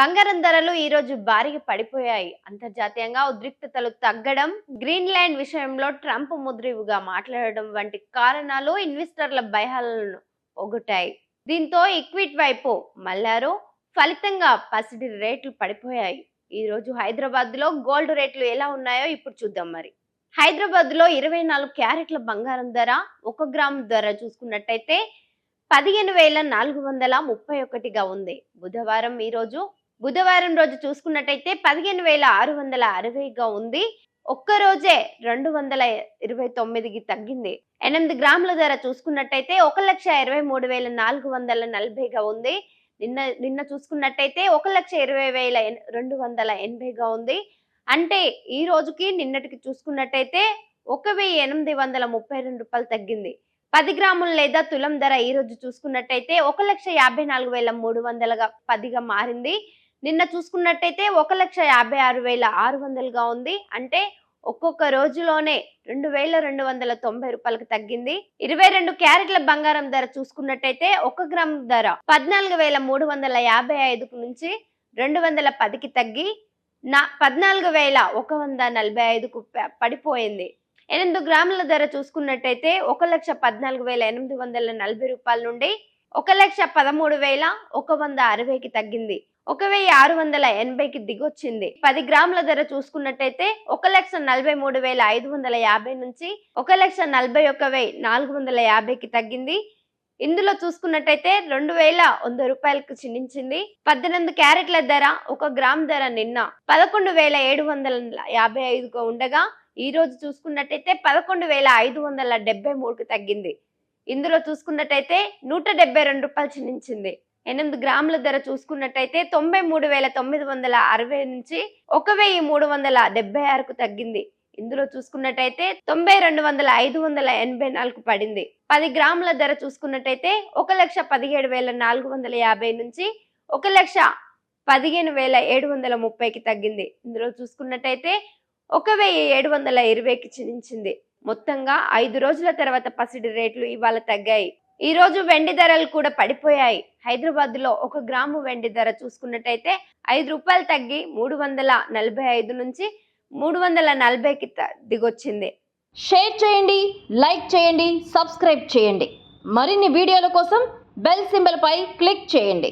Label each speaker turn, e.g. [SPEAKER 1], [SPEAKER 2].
[SPEAKER 1] బంగారం ధరలు ఈ రోజు భారీగా పడిపోయాయి. అంతర్జాతీయంగా ఉద్రిక్తతలు తగ్గడం, గ్రీన్లాండ్ విషయంలో ట్రంప్ ముద్రివుగా మాట్లాడడం వంటి కారణాలు ఇన్వెస్టర్ల భయాలను పోగొట్టాయి. దీంతో ఈక్విటీ వైపు మళ్లారు. ఫలితంగా పసిడి రేట్లు పడిపోయాయి. ఈ రోజు హైదరాబాద్ లో గోల్డ్ రేట్లు ఎలా ఉన్నాయో ఇప్పుడు చూద్దాం. హైదరాబాద్ లో 24 క్యారెట్ల బంగారం ధర 1 గ్రాము ధర చూసుకున్నట్టయితే 15,431గా ఉంది. బుధవారం రోజు చూసుకున్నట్టయితే 15,660గా ఉంది. ఒక్క రోజే 229కి తగ్గింది. 8 గ్రాముల ధర చూసుకున్నట్టయితే 1,23,440గా ఉంది. నిన్న చూసుకున్నట్టయితే 1,20,280గా ఉంది. అంటే ఈ రోజుకి నిన్నటికి చూసుకున్నట్టయితే 1,832 రూపాయలు తగ్గింది. 10 గ్రాములు లేదా తులం ధర ఈ రోజు చూసుకున్నట్టయితే 1,54,310గా 10గా మారింది. నిన్న చూసుకున్నట్టయితే 1,56,600గా ఉంది. అంటే ఒక్కొక్క రోజులోనే 2,290 రూపాయలకు తగ్గింది. 22 క్యారెట్ల బంగారం ధర చూసుకున్నట్టయితే 1 గ్రాము ధర 14,355 నుంచి 210కి తగ్గి 14,145కు పడిపోయింది. 8 గ్రాముల ధర చూసుకున్నట్టయితే 1,14,840 రూపాయల నుండి 1,13,160కి తగ్గింది. 1,680కి దిగొచ్చింది. 10 గ్రాముల ధర చూసుకున్నట్టయితే 1,43,550 నుంచి 1,41,450కి తగ్గింది. ఇందులో చూసుకున్నట్టయితే 2,100 రూపాయలకు క్షీణించింది. 18 క్యారెట్ల ధర 1 గ్రామ్ ధర నిన్న 11,755గా ఉండగా ఈ రోజు చూసుకున్నట్టయితే 11,573కి తగ్గింది. ఇందులో చూసుకున్నట్టయితే 172 రూపాయలు క్షీణించింది. 8 గ్రాముల ధర చూసుకున్నట్టయితే 93,960 నుంచి 1,376కు తగ్గింది. ఇందులో చూసుకున్నట్టయితే 92,584కు పడింది. 10 గ్రాముల ధర చూసుకున్నట్టయితే 1,17,450 నుంచి 1,15,730కి తగ్గింది. ఇందులో చూసుకున్నట్టయితే 1,720కి క్షీణించింది. మొత్తంగా 5 రోజుల తర్వాత పసిడి రేట్లు ఇవాళ తగ్గాయి. ఈ రోజు వెండి ధరలు కూడా పడిపోయాయి. హైదరాబాద్ లో 1 గ్రాము వెండి ధర చూసుకున్నట్టయితే 5 రూపాయలు తగ్గి 345 నుంచి 340కి దిగొచ్చింది.
[SPEAKER 2] షేర్ చేయండి, లైక్ చేయండి, సబ్స్క్రైబ్ చేయండి. మరిన్ని వీడియోల కోసం బెల్ సింబల్ పై క్లిక్ చేయండి.